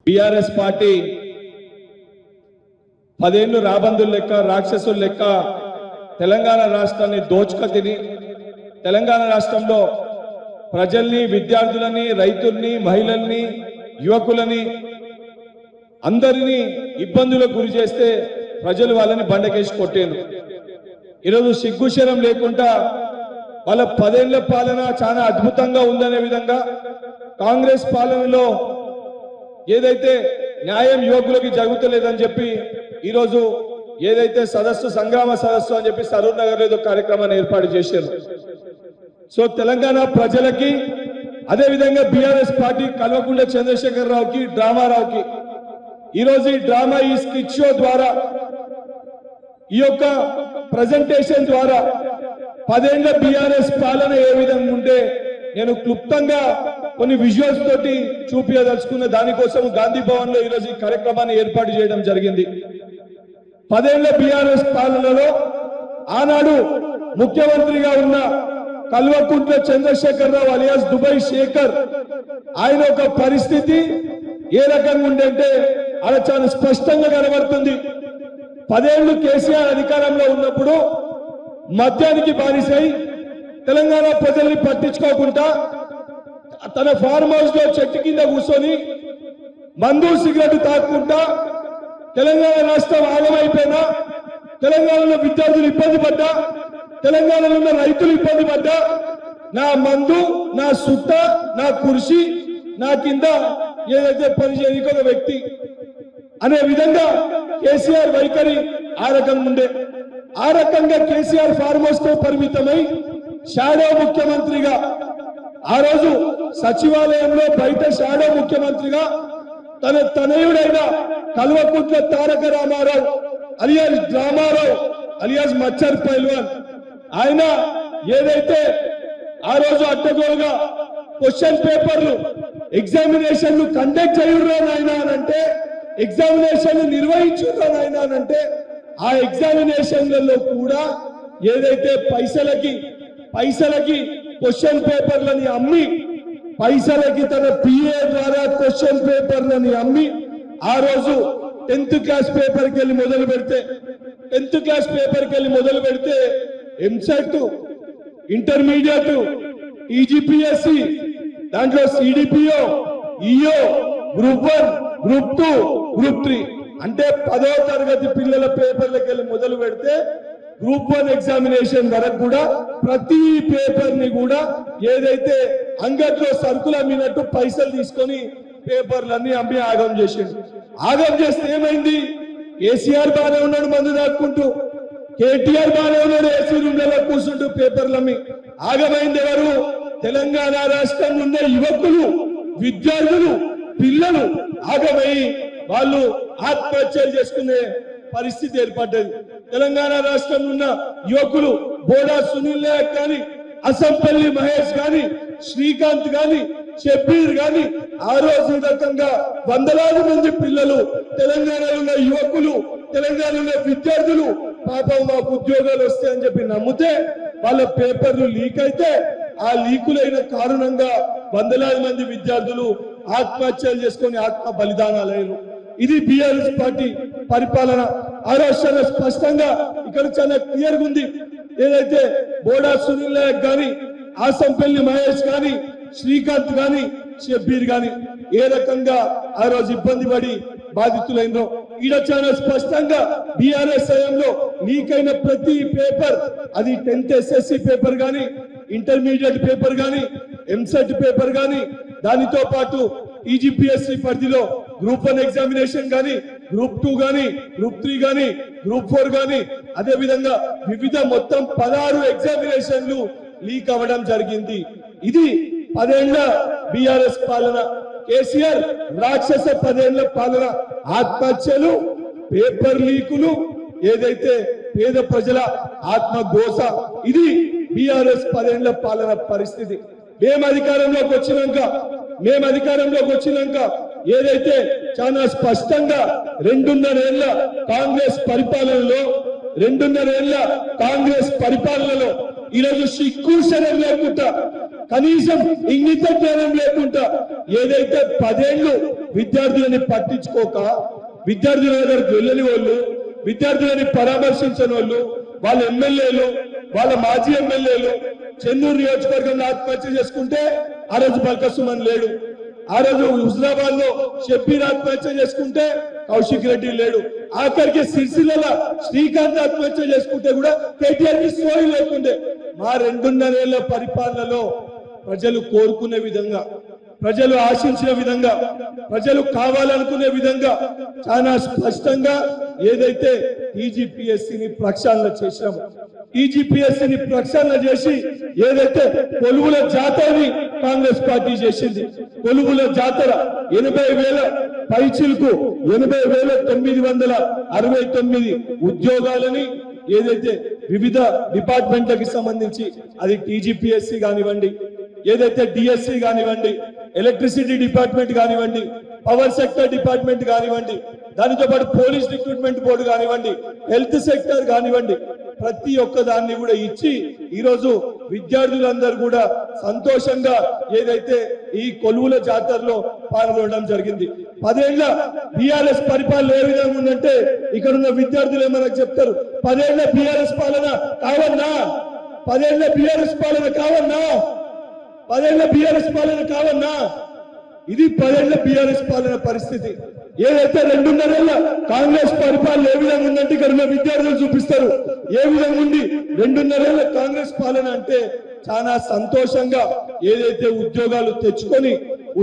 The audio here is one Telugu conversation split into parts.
బీఆర్ఎస్ పార్టీ 10 ఏళ్ళు రాబందుల లెక్క రాక్షసుల లెక్క తెలంగాణ రాష్ట్రాన్ని దోచుక తిని తెలంగాణ రాష్ట్రంలో ప్రజల్ని విద్యార్థులని రైతుల్ని మహిళల్ని యువకులని అందరినీ ఇబ్బందులకు గురి చేస్తే ప్రజలు వాళ్ళని బండకేసి కొట్టారు. ఈరోజు సిగ్గుశరం లేకుండా వాళ్ళ 10 ఏళ్ల పాలన చాలా అద్భుతంగా ఉందనే విధంగా కాంగ్రెస్ పాలనలో ఏదైతే న్యాయం యువకులకి జరుగుతలేదని చెప్పి ఈరోజు ఏదైతే సంగ్రామ సదస్సు అని చెప్పి సరూర్ నగర్ లో ఏదో కార్యక్రమాన్ని ఏర్పాటు చేశారు. సో తెలంగాణ ప్రజలకి అదే విధంగా బీఆర్ఎస్ పార్టీ కల్వకుంట్ల చంద్రశేఖర్ రావుకి డ్రామారావుకి ఈరోజు ఈ డ్రామా ఈ స్కిట్ షో ద్వారా ఈ యొక్క ప్రజెంటేషన్ ద్వారా 10 ఏళ్ల బీఆర్ఎస్ పాలన ఏ విధంగా ఉంటే నేను క్లుప్తంగా కొన్ని విజువల్స్ తోటి చూపించదలుచుకున్న దానికోసం గాంధీ భవన్ లో ఈరోజు ఈ కార్యక్రమాన్ని ఏర్పాటు చేయడం జరిగింది. 10 ఏళ్ల బీఆర్ఎస్ పాలనలో ఆనాడు ముఖ్యమంత్రిగా ఉన్న కల్వకుంట్ల చంద్రశేఖర్ రావు అలియాస్ దుబాయ్ శేఖర్ ఆయన ఒక పరిస్థితి ఏ రకంగా ఉందంటే అలా చాలా స్పష్టంగా కనబడుతుంది. 10 ఏళ్లు కేసీఆర్ అధికారంలో ఉన్నప్పుడు మద్యానికి బానిసై తెలంగాణ ప్రజల్ని పట్టించుకోకుండా తన ఫార్మ్ హౌస్ లో చెట్టు కింద కూర్చొని మందు సిగరెట్ తాకుంటా తెలంగాణ రాష్ట్రం ఆగమైపోయినా తెలంగాణలో విద్యార్థులు ఇబ్బంది పడ్డా తెలంగాణలో ఉన్న రైతులు ఇబ్బంది పడ్డా నా మందు నా సుట్ట నా కుర్చీ నా కింద ఏదైతే పనిచేయని ఒక వ్యక్తి అనే విధంగా కేసీఆర్ వైఖరి ఆ రకంగా ఉండే. ఆ రకంగా కేసీఆర్ ఫార్మ్ హౌస్ తో పరిమితమై షాడో ముఖ్యమంత్రిగా ఆ రోజు సచివాలయంలో బయట షాడో ముఖ్యమంత్రిగా తన తనయుడైన కల్వకుంట్ల తారక రామారావు అలియాస్ డ్రామారావు అలియాస్ మచ్చర్ పైల్వాన్ ఆయన ఏదైతే ఆ రోజు అడ్డగోలుగా క్వశ్చన్ పేపర్లు ఎగ్జామినేషన్లు కండక్ట్ చేయుర్రా నాయనా అనంటే ఎగ్జామినేషన్లు నిర్వహించుర్రా నాయనా అనంటే ఆ ఎగ్జామినేషన్లలో కూడా ఏదైతే పైసలకి క్వశ్చన్ పేపర్లని అమ్మి పైసలకి తన పిఏ ద్వారా క్వశ్చన్ పేపర్లని అమ్మి ఆ రోజు 10th క్లాస్ పేపర్కి వెళ్ళి మొదలు పెడితే ఎంసెట్ ఇంటర్మీడియట్ ఈజీపీఎస్సి దాంట్లో CDPO EO group 1 group 2 group 3 అంటే 10వ తరగతి పిల్లల పేపర్లకు వెళ్ళి మొదలు పెడితే గ్రూప్ 1 ఎగ్జామినేషన్ వరకు కూడా ప్రతి పేపర్ ని కూడా ఏదైతే అంగట్లో సరుకులు అమ్మినట్టు పైసలు తీసుకొని పేపర్లన్నీ అమ్మి ఆగం చేసిండు. ఆగం చేస్తే ఏమైంది? కేసీఆర్ బాగానే ఉన్నాడు మందు దాక్కుంటూ, కేటీఆర్ బాగానే ఉన్నాడు ఏసీ రూమ్లలో కూర్చుంటూ పేపర్లమ్మి. ఆగమైంది ఎవరు? తెలంగాణ రాష్ట్రంలో ఉన్న యువకులు విద్యార్థులు పిల్లలు ఆగమై వాళ్ళు ఆత్మహత్యలు చేసుకునే పరిస్థితి ఏర్పడ్డది. తెలంగాణ రాష్ట్రంలో ఉన్న యువకులు బోడా సునీల్ నాయక్ కానీ అసంపల్లి మహేష్ కానీ శ్రీకాంత్ కానీ షబ్బీర్ కానీ ఆ రోజు రకంగా వందలాది మంది పిల్లలు తెలంగాణలో ఉన్న యువకులు తెలంగాణలో ఉన్న విద్యార్థులు పాపం మాకు ఉద్యోగాలు వస్తాయని చెప్పి నమ్మితే వాళ్ళ పేపర్లు లీక్ అయితే ఆ లీకులైన కారణంగా వందలాది మంది విద్యార్థులు ఆత్మహత్యలు చేసుకొని ఆత్మ బలిదానాలయ్యారు. ఇది బీఆర్ఎస్ పార్టీ పరిపాలన. ఆ రాష్ట్రంలో స్పష్టంగా ఇక్కడ చాలా క్లియర్గా ఉంది. ఏదైతే బోడా సునీల్ నాయక్ గాని ఆసంపల్లి మహేష్ గాని శ్రీకాంత్ గాని షబ్బీర్ గాని ఏ రకంగా ఆ రోజు ఇబ్బంది పడి బాధితులైనో ఈడ చాలా స్పష్టంగా బీఆర్ఎస్ హయాంలో లీకైన ప్రతి పేపర్ అది 10th SSC పేపర్ గాని ఇంటర్మీడియట్ పేపర్ గాని ఎంసెట్ పేపర్ గాని దానితో పాటు ఈజీపీఎస్సీ పరిధిలో గ్రూప్ 1 ఎగ్జామినేషన్ గాని గ్రూప్ 2 గాని గ్రూప్ 3 గాని గ్రూప్ 4 గాని అదే విధంగా వివిధ మొత్తం 16 ఎగ్జామినేషన్లు లీక్ అవ్వడం జరిగింది. ఇది 10 ఏళ్ల బీఆర్ఎస్ పాలన. కేసీఆర్ రాక్షస 10 ఏళ్ల పాలన. ఆత్మహత్యలు, పేపర్ లీకులు, ఏదైతే పేద ప్రజల ఆత్మఘోష, ఇది బీఆర్ఎస్ 10 ఏళ్ల పాలన పరిస్థితి. మేము అధికారంలోకి వచ్చినాక ఏదైతే చాలా స్పష్టంగా 2.5 ఏళ్ల కాంగ్రెస్ పరిపాలనలో ఈరోజు సిగ్గు శరం లేకుండా కనీసం ఇంగిత జ్ఞానం లేకుండా ఏదైతే 10 ఏళ్ళు విద్యార్థులని పట్టించుకోక విద్యార్థుల దగ్గరికి వెళ్ళని వాళ్ళు, విద్యార్థులని పరామర్శించని వాళ్ళు, వాళ్ళ ఎమ్మెల్యేలు, వాళ్ళ మాజీ ఎమ్మెల్యేలు చెన్నూరు నియోజకవర్గంలో ఆత్మహత్య చేసుకుంటే ఆ రోజు బల్కసుమన్ లేడు. ఆ రోజు హుజరాబాద్ లో షబ్బీర్ ఆత్మహత్య చేసుకుంటే కౌశిక్ రెడ్డి లేడు. ఆఖరికి సిరిసిల్ల శ్రీకాంత్ ఆత్మహత్య చేసుకుంటే కూడా కేటీఆర్ కి సోయి లేకుండే. మా 2.5 ఏళ్ల పరిపాలనలో ప్రజలు కోరుకునే విధంగా, ప్రజలు ఆశించిన విధంగా, ప్రజలు కావాలనుకునే విధంగా చాలా స్పష్టంగా ఏదైతే టీజీపీఎస్సీని ప్రక్షాళన చేశామో, టీజీపీఎస్సీని ప్రక్షాళన చేసి ఏదైతే కొలువుల జాతరని కాంగ్రెస్ పార్టీ చేసింది, కొలువుల జాతర 80,000 పైచిలకు 80,969 ఉద్యోగాలని ఏదైతే వివిధ డిపార్ట్మెంట్లకు సంబంధించి అది టీజీపీఎస్సీ కానివ్వండి, ఏదైతే డిఎస్సి కానివ్వండి, ఎలక్ట్రిసిటీ డిపార్ట్మెంట్ కానివ్వండి, పవర్ సెక్టర్ డిపార్ట్మెంట్ కానివ్వండి, దానితో పాటు పోలీస్ రిక్రూట్మెంట్ బోర్డు కానివ్వండి, హెల్త్ సెక్టర్ కానివ్వండి, ప్రతి ఒక్క దాన్ని కూడా ఇచ్చి ఈరోజు విద్యార్థులందరూ కూడా సంతోషంగా ఏదైతే ఈ కొలువుల జాతరలో పాల్గొనడం జరిగింది. 10 ఏళ్ల బీఆర్ఎస్ పరిపాలన ఏ విధంగా ఉందంటే ఇక్కడ ఉన్న విద్యార్థులు ఏమన్నా చెప్తారు, 10 ఏళ్ల బీఆర్ఎస్ పాలన కావన్నా, 10 ఏళ్ల బీఆర్ఎస్ పాలన కావన్నా, 10 ఏళ్ల బీఆర్ఎస్ పాలన కావన్నా. ఇది 10 ఏళ్ల బీఆర్ఎస్ పాలన పరిస్థితి. ఏదైతే 2.5 ఏళ్ల కాంగ్రెస్ పరిపాలన ఏ విధంగా ఉందంటే ఇక్కడ ఉన్న విద్యార్థులు చూపిస్తారు ఏ విధంగా ఉంది. 2.5 ఏళ్ల కాంగ్రెస్ పాలన అంటే చాలా సంతోషంగా ఏదైతే ఉద్యోగాలు తెచ్చుకొని,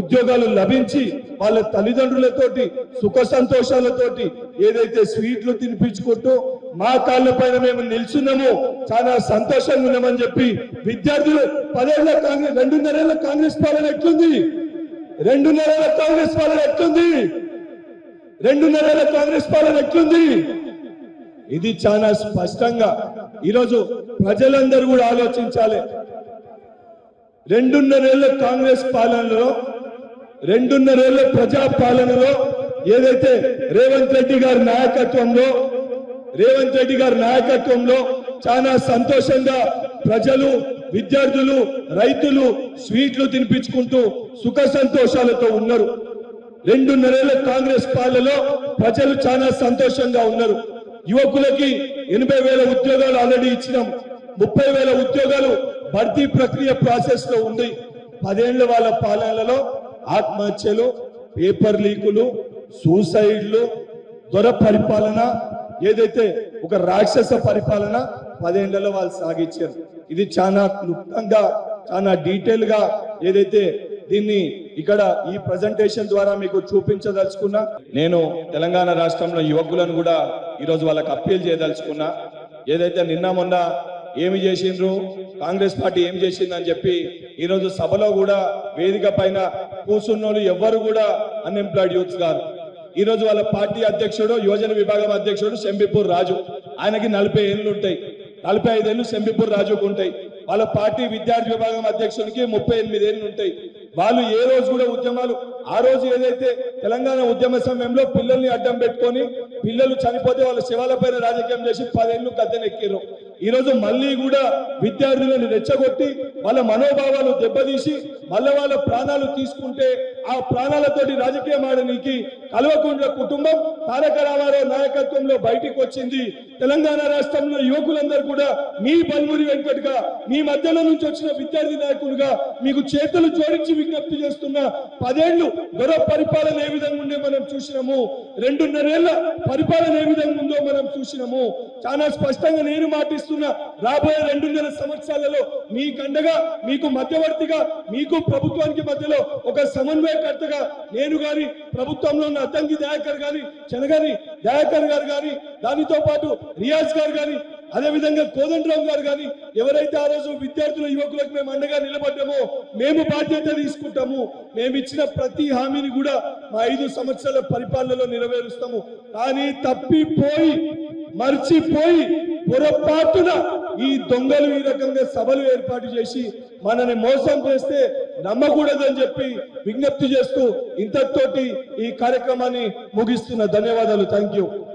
ఉద్యోగాలు లభించి వాళ్ళ తల్లిదండ్రులతోటి సుఖ సంతోషాలతోటి ఏదైతే స్వీట్లు తినిపించుకుంటూ మా కాళ్ళ పైన మేము నిల్చున్నామో చాలా సంతోషంగా ఉన్నామని చెప్పి విద్యార్థులు 10 ఏళ్ల కాంగ్రెస్ 2.5 ఏళ్ల కాంగ్రెస్ పాలన ఎట్లుంది, 2.5 ఏళ్ల కాంగ్రెస్ పాలన ఎట్లుంది, 2.5 ఏళ్ల కాంగ్రెస్ పాలన ఎట్లుంది. ఇది చాలా స్పష్టంగా ఈరోజు ప్రజలందరూ కూడా ఆలోచించాలి. 2.5 ఏళ్ల కాంగ్రెస్ పాలనలో, 2.5 ఏళ్ల ప్రజా పాలనలో ఏదైతే రేవంత్ రెడ్డి గారి నాయకత్వంలో చాలా సంతోషంగా ప్రజలు, విద్యార్థులు, రైతులు స్వీట్లు తినిపించుకుంటూ సుఖ సంతోషాలతో ఉన్నారు. 2.5 ఏళ్ల కాంగ్రెస్ పాలనలో ప్రజలు చాలా సంతోషంగా ఉన్నారు. యువకులకి 80,000 ఉద్యోగాలు ఆల్రెడీ ఇచ్చినాం, 30,000 ఉద్యోగాలు భర్తీ ప్రక్రియ ప్రాసెస్ లో ఉంది. 10 ఏళ్ల వాళ్ళ పాలనలో ఆత్మహత్యలు, పేపర్ లీకులు, సూసైడ్లు, దొర పరిపాలన, ఏదైతే ఒక రాక్షస పరిపాలన 10 ఏళ్లలో వాళ్ళు సాగించారు. ఇది చాలా క్లుప్తంగా, చాలా డీటెయిల్ గా ఏదైతే దీన్ని ఇక్కడ ఈ ప్రెజెంటేషన్ ద్వారా మీకు చూపించదలుచుకున్నా. నేను తెలంగాణ రాష్ట్రంలో యువకులను కూడా ఈరోజు వాళ్ళకి అప్పీల్ చేయదలుచుకున్నా. ఏదైతే నిన్న మొన్న ఏమి చేసిండ్రు, కాంగ్రెస్ పార్టీ ఏం చేసిందని చెప్పి ఈరోజు సభలో కూడా వేదిక పైన కూర్చున్నోళ్ళు ఎవ్వరు కూడా అన్ఎంప్లాయిడ్ యూత్స్ గారు. ఈరోజు వాళ్ళ పార్టీ అధ్యక్షుడు, యువజన విభాగం అధ్యక్షుడు శంబిపూర్ రాజు, ఆయనకి 40 ఏళ్ళు ఉంటాయి, 45 ఏళ్ళు శంబిపూర్ రాజుకు ఉంటాయి. వాళ్ళ పార్టీ విద్యార్థి విభాగం అధ్యక్షుడికి 38 ఏళ్ళు ఉంటాయి. వాళ్ళు ఏ రోజు కూడా ఉద్యమాలు, ఆ రోజు ఏదైతే తెలంగాణ ఉద్యమ సమయంలో పిల్లల్ని అడ్డం పెట్టుకొని పిల్లలు చనిపోతే వాళ్ళ శివాలపైన రాజకీయం చేసి 10 ఏళ్ళు గద్దెనెక్కిర్రు. ఈ రోజు మళ్ళీ కూడా విద్యార్థులను రెచ్చగొట్టి వాళ్ళ మనోభావాలు దెబ్బతీసి మళ్ళీ వాళ్ళ ప్రాణాలు తీసుకుంటే ఆ ప్రాణాలతోటి రాజకీయం ఆడడానికి కల్వకుంట్ల కుటుంబం తారక రామారావు నాయకత్వంలో బయటికి వచ్చింది. తెలంగాణ రాష్ట్రంలో యువకులందరూ కూడా మీ బల్మురి వెంకట్గా, మీ మధ్యలో నుంచి వచ్చిన విద్యార్థి నాయకులుగా మీకు చేతులు జోడించి విజ్ఞప్తి చేస్తున్న 10 ఏళ్లు దొర పరిపాలన ఏ విధంగా ఉండే మనం చూసినాము, 2.5 ఏళ్ల పరిపాలన ఏ విధంగా ఉందో మనం చూసినాము. చాలా స్పష్టంగా నేను మాటిస్తున్నా, రాబోయే 2.5 సంవత్సరాలలో మీకండగా, మీకు మధ్యవర్తిగా, మీకు ప్రభుత్వానికి మధ్యలో ఒక సమన్వయకర్తగా నేను గాని, ప్రభుత్వంలో ఉన్న అద్దంకి దయాకర్ గాని, చెనగాని దయాకర్ గారు గాని, దానితో పాటు రియాజ్ గారు గాని, అదే విధంగా కోదండరావు గారు గాని, ఎవరైతే ఆ రోజు విద్యార్థుల యువకులకు మేము అండగా నిలబడ్డామో మేము బాధ్యత తీసుకుంటాము. మేము ఇచ్చిన ప్రతి హామీని కూడా మా 5 సంవత్సరాల పరిపాలనలో నెరవేరుస్తాము. కానీ తప్పిపోయి, మర్చిపోయి, పొరపాటున ఈ దొంగలు ఈ రకంగా సభలు ఏర్పాటు చేసి మనని మోసం చేస్తే నమ్మకూడదని చెప్పి విజ్ఞప్తి చేస్తూ ఇంతటితోటి ఈ కార్యక్రమాన్ని ముగిస్తున్న. ధన్యవాదాలు. Thank you.